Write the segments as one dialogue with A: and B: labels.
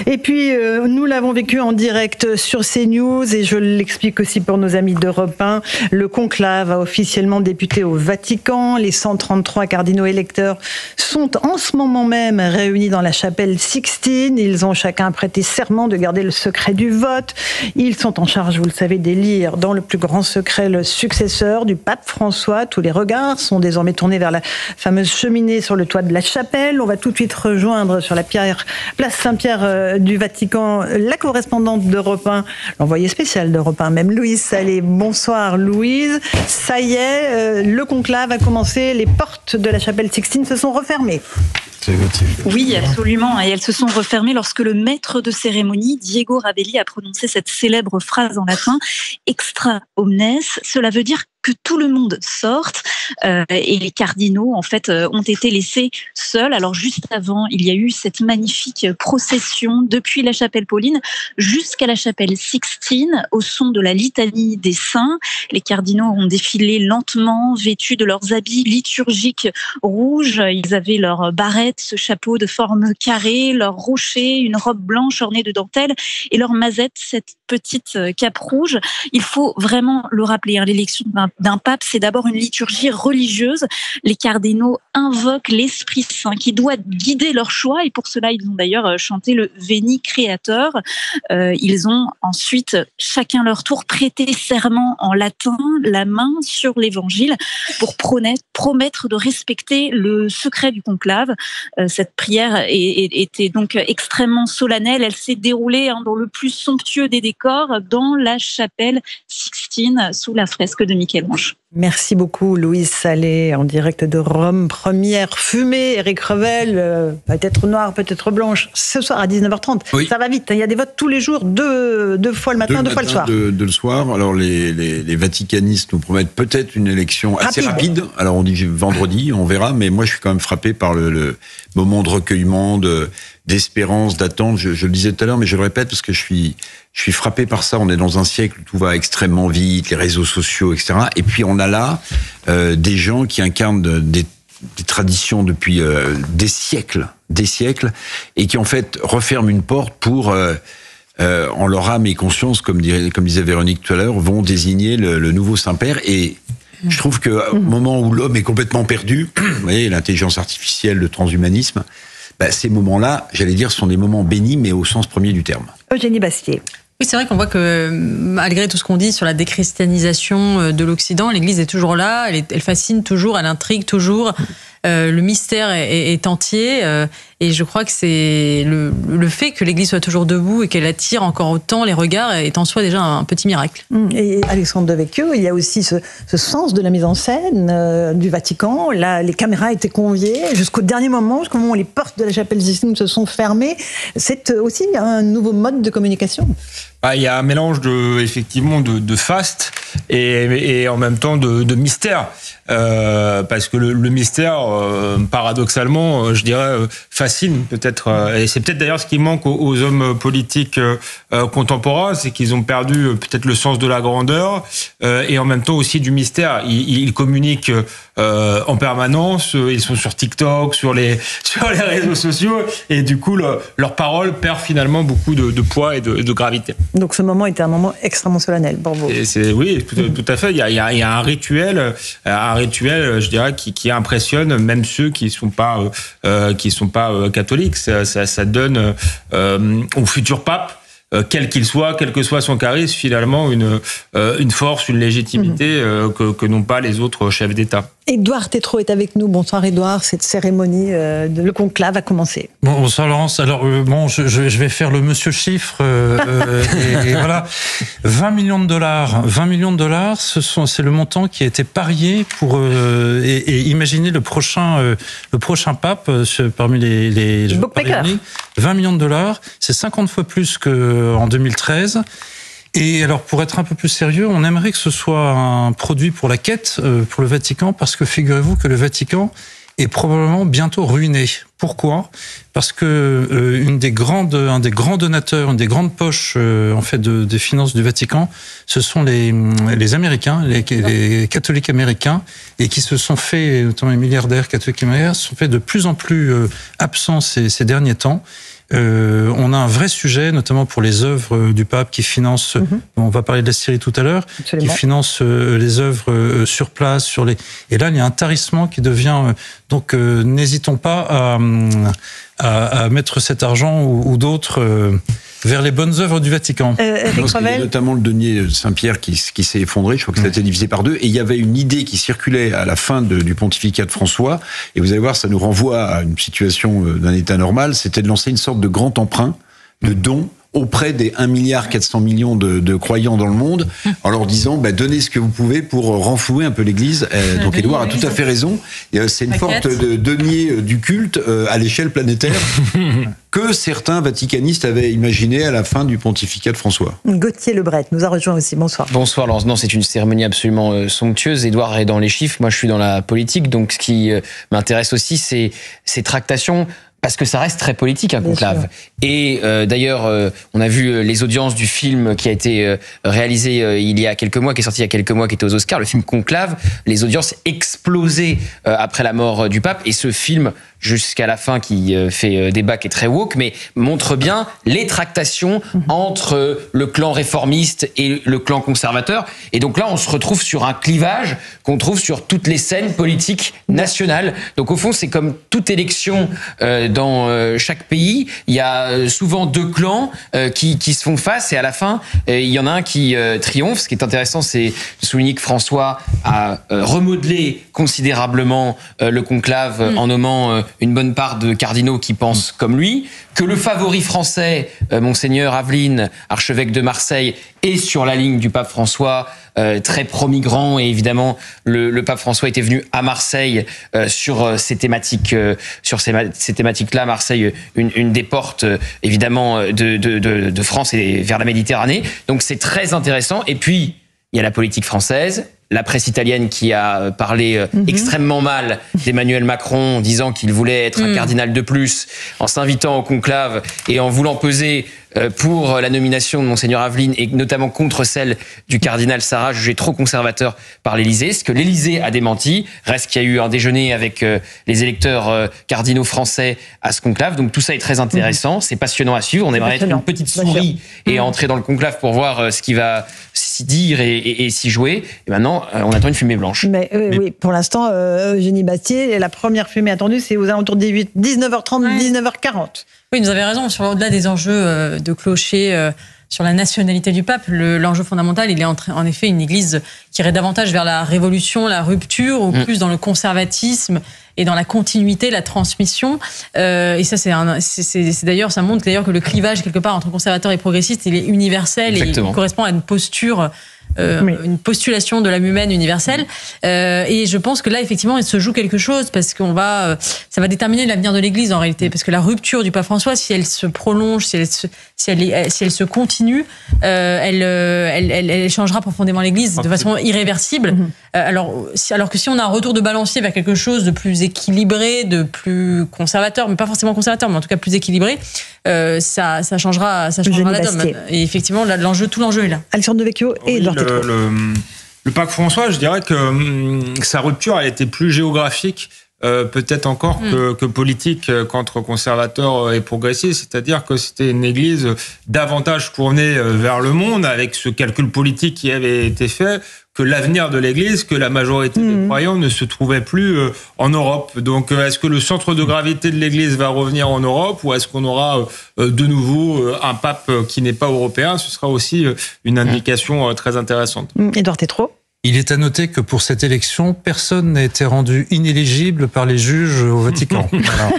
A: Et puis, nous l'avons vécu en direct sur CNews et je l'explique aussi pour nos amis d'Europe 1. Le conclave a officiellement débuté au Vatican. Les 133 cardinaux électeurs sont en ce moment même réunis dans la chapelle Sixtine. Ils ont chacun prêté serment de garder le secret du vote. Ils sont en charge, vous le savez, d'élire dans le plus grand secret le successeur du pape François. Tous les regards sont désormais tournés vers la fameuse cheminée sur le toit de la chapelle. On va tout de suite rejoindre sur la place Saint-Pierre du Vatican la correspondante d'Europe 1, l'envoyée spéciale d'Europe 1, même Louise Salé. Bonsoir Louise. Ça y est, le conclave a commencé. Les portes de la chapelle Sixtine se sont refermées.
B: Oui, absolument. Et elles se sont refermées lorsque le maître de cérémonie, Diego Ravelli, a prononcé cette célèbre phrase en latin, extra omnes. Cela veut dire que tout le monde sorte et les cardinaux en fait ont été laissés seuls. Alors juste avant, il y a eu cette magnifique procession depuis la chapelle Pauline jusqu'à la chapelle Sixtine au son de la litanie des saints. Les cardinaux ont défilé lentement, vêtus de leurs habits liturgiques rouges. Ils avaient leur barrette, ce chapeau de forme carrée, leur rocher, une robe blanche ornée de dentelle et leur mazette, cette petite cape rouge. Il faut vraiment le rappeler, l'élection d'un pape, c'est d'abord une liturgie religieuse. Les cardinaux invoquent l'Esprit Saint qui doit guider leur choix et pour cela, ils ont d'ailleurs chanté le Veni Creator. Ils ont ensuite, chacun leur tour, prêté serment en latin, la main sur l'Évangile pour promettre de respecter le secret du conclave. Cette prière était donc extrêmement solennelle. Elle s'est déroulée dans le plus somptueux des décors, dans la chapelle Sixtine, sous la fresque de Michel-Ange.
A: Merci beaucoup Louise Salé, en direct de Rome. Première fumée, Éric Revel, peut-être noire, peut-être blanche, ce soir à 19h30. Oui. Ça va vite, il y a des votes tous les jours, deux fois le matin, deux fois le soir.
C: Le soir. Alors les vaticanistes nous promettent peut-être une élection assez rapide. Alors on dit vendredi, on verra, mais moi je suis quand même frappé par le moment de recueillement, d'espérance, d'attente. Je le disais tout à l'heure, mais je le répète parce que je suis frappé par ça. On est dans un siècle où tout va extrêmement vite, les réseaux sociaux, etc. Et puis on a là des gens qui incarnent des traditions depuis des siècles, et qui en fait referment une porte pour, en leur âme et conscience, comme disait Véronique tout à l'heure, vont désigner le nouveau Saint-Père. Et je trouve qu'au moment où l'homme est complètement perdu, vous voyez, l'intelligence artificielle, le transhumanisme, ces moments-là, j'allais dire, sont des moments bénis, mais au sens premier du terme.
A: Eugénie Bastier.
D: Oui, c'est vrai qu'on voit que malgré tout ce qu'on dit sur la déchristianisation de l'Occident, l'Église est toujours là, elle fascine toujours, elle intrigue toujours. Le mystère est entier et je crois que c'est le fait que l'Église soit toujours debout et qu'elle attire encore autant les regards est en soi déjà un petit miracle.
A: Et Alexandre Devecchio, il y a aussi ce sens de la mise en scène du Vatican. Là, les caméras étaient conviées jusqu'au dernier moment où les portes de la chapelle Sixtine se sont fermées. C'est aussi un nouveau mode de communication.
E: Il y a un mélange effectivement de faste et en même temps de mystère. Parce que le mystère, paradoxalement, je dirais, fascine peut-être. Et c'est peut-être d'ailleurs ce qui manque aux hommes politiques contemporains, c'est qu'ils ont perdu peut-être le sens de la grandeur et en même temps aussi du mystère. Ils communiquent en permanence, ils sont sur TikTok, sur les réseaux sociaux, et du coup, leur parole perd finalement beaucoup de poids et de gravité.
A: Donc ce moment était un moment extrêmement solennel pour vous.
E: Oui, tout à fait. Il y a un rituel, je dirais, qui impressionne même ceux qui sont pas catholiques. Ça donne au futur pape, quel qu'il soit, quel que soit son charisme, finalement une force, une légitimité que n'ont pas les autres chefs d'État.
A: Édouard Tétrault est avec nous. Bonsoir Édouard, cette cérémonie de le conclave a commencé.
F: Bonsoir Laurence. Alors je vais faire le monsieur chiffre et voilà. 20 millions de dollars. 20 millions de dollars, c'est le montant qui a été parié pour et imaginez le prochain pape parmi les
A: bookmaker.
F: 20 millions de dollars, c'est 50 fois plus qu'en 2013. Et alors, pour être un peu plus sérieux, on aimerait que ce soit un produit pour la quête, pour le Vatican, parce que figurez-vous que le Vatican est probablement bientôt ruiné. Pourquoi ? Parce que un des grands donateurs, une des grandes poches en fait des finances du Vatican, ce sont les Américains, les catholiques américains, et qui se sont fait, notamment les milliardaires catholiques américains, se sont fait de plus en plus absents ces derniers temps. On a vrai sujet, notamment pour les œuvres du pape qui financent, on va parler de la Syrie tout à l'heure, qui financent les œuvres sur place, et là il y a un tarissement qui devient, donc n'hésitons pas à mettre cet argent ou d'autres vers les bonnes œuvres du Vatican.
C: Il y a notamment le denier Saint-Pierre qui s'est effondré, je crois que ça a été divisé par 2, et il y avait une idée qui circulait à la fin du pontificat de François, et vous allez voir, ça nous renvoie à une situation d'un état normal, c'était de lancer une sorte de grand emprunt, de dons, auprès des 1,4 milliard de croyants dans le monde, en leur disant donnez ce que vous pouvez pour renflouer un peu l'Église. Donc Édouard a tout à fait raison. C'est une sorte de denier du culte à l'échelle planétaire que certains vaticanistes avaient imaginé à la fin du pontificat de François.
A: Gauthier Lebret nous a rejoint aussi. Bonsoir.
G: Bonsoir Laurence. Non, c'est une cérémonie absolument somptueuse. Édouard est dans les chiffres, moi je suis dans la politique. Donc ce qui m'intéresse aussi, c'est ces tractations. Parce que ça reste très politique, un conclave. Et d'ailleurs, on a vu les audiences du film qui a été réalisé il y a quelques mois, qui est sorti il y a quelques mois, qui était aux Oscars, le film Conclave. Les audiences explosaient après la mort du pape. Et ce film, jusqu'à la fin, qui fait débat, qui est très woke, mais montre bien les tractations entre le clan réformiste et le clan conservateur. Et donc là, on se retrouve sur un clivage qu'on trouve sur toutes les scènes politiques nationales. Donc au fond, c'est comme toute élection dans chaque pays, il y a souvent 2 clans qui se font face, et à la fin, il y en a un qui triomphe. Ce qui est intéressant, c'est de souligner que François a remodelé considérablement le conclave en nommant une bonne part de cardinaux qui pensent comme lui, que le favori français, Monseigneur Aveline, archevêque de Marseille, est sur la ligne du pape François, très pro-migrant, et évidemment le pape François était venu à Marseille sur ces thématiques-là. Marseille, une des portes évidemment de France et vers la Méditerranée. Donc c'est très intéressant. Et puis il y a la politique française. La presse italienne qui a parlé extrêmement mal d'Emmanuel Macron, disant qu'il voulait être un cardinal de plus, en s'invitant au conclave et en voulant peser pour la nomination de Monseigneur Aveline, et notamment contre celle du cardinal Sarah, jugé trop conservateur par l'Élysée. Ce que l'Élysée a démenti. Reste qu'il y a eu un déjeuner avec les électeurs cardinaux français à ce conclave. Donc tout ça est très intéressant. C'est passionnant à suivre. On aimerait être une petite souris et entrer dans le conclave pour voir ce qui va s'y dire et s'y jouer. Et maintenant, on attend une fumée blanche.
A: Mais oui, pour l'instant, Eugénie Bastier, la première fumée attendue, c'est aux alentours de 19h30, 19h40.
D: Oui, vous avez raison. Au-delà des enjeux de clocher sur la nationalité du pape, l'enjeu fondamental, il est en effet une église qui irait davantage vers la révolution, la rupture, ou plus dans le conservatisme et dans la continuité, la transmission. Et ça, c'est d'ailleurs, ça montre d'ailleurs que le clivage quelque part entre conservateur et progressiste, il est universel. Exactement. Et il correspond à une posture. Une postulation de l'âme humaine universelle, et je pense que là effectivement il se joue quelque chose, parce qu'on ça va déterminer l'avenir de l'Église en réalité, parce que la rupture du pape François, si elle se prolonge, si elle se continue, elle changera profondément l'Église de façon irréversible. Alors que si on a un retour de balancier vers quelque chose de plus équilibré, de plus conservateur, mais pas forcément conservateur, mais en tout cas plus équilibré, ça changera la donne. Et effectivement, là, tout l'enjeu est là.
A: Alexandre Devecchio et Édouard Tétrault.
E: Le pape François, je dirais que sa rupture, elle était plus géographique, peut-être encore que politique, qu'entre conservateurs et progressistes. C'est-à-dire que c'était une église davantage tournée vers le monde, avec ce calcul politique qui avait été fait, que l'avenir de l'Église, que la majorité des croyants ne se trouvait plus en Europe. Donc, est-ce que le centre de gravité de l'Église va revenir en Europe, ou est-ce qu'on aura de nouveau un pape qui n'est pas européen? Ce sera aussi une indication très intéressante.
A: Édouard Tétrault.
F: Il est à noter que pour cette élection, personne n'a été rendu inéligible par les juges au Vatican. Voilà.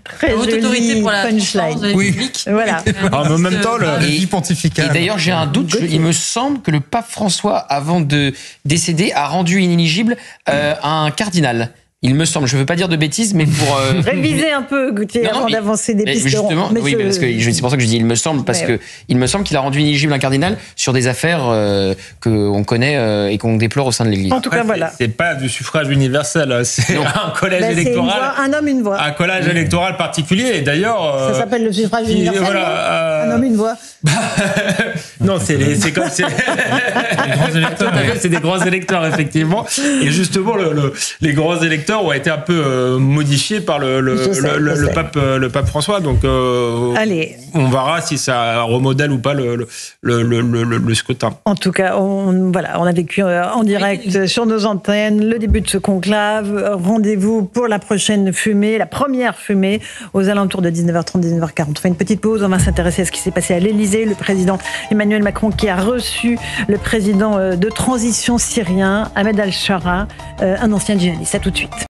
A: Très haute autorité pour la
D: punchline.
A: Public. Voilà.
E: En même temps, la
F: vie pontificale.
G: Et d'ailleurs, j'ai un doute. Il me semble que le pape François, avant de décéder, a rendu inéligible un cardinal. Il me semble, je ne veux pas dire de bêtises, mais pour...
A: Réviser un peu, Gauthier, avant d'avancer des pistes.
G: Justement, oui, parce que c'est pour ça que je dis il me semble, parce que il me semble qu'il a rendu inéligible un cardinal sur des affaires qu'on connaît et qu'on déplore au sein de l'Église.
A: En tout cas, voilà.
E: C'est pas du suffrage universel, c'est un collège électoral.
A: Un homme, une voix.
E: Un collège électoral particulier, et d'ailleurs...
A: ça s'appelle le suffrage universel, un homme, une voix.
E: Non, c'est comme... C'est des grands électeurs, effectivement. Et justement, les grands électeurs, électeurs ont été un peu modifiés par le pape François. Donc,
A: allez,
E: on verra si ça remodèle ou pas le scrutin.
A: En tout cas, on a vécu en direct sur nos antennes le début de ce conclave. Rendez-vous pour la prochaine fumée, la première fumée, aux alentours de 19h30, 19h40. On fait une petite pause, on va s'intéresser à ce qui s'est passé à l'Élysée. Le président Emmanuel Macron qui a reçu le président de transition syrien, Ahmed al-Shara, un ancien djihadiste. À tout de suite.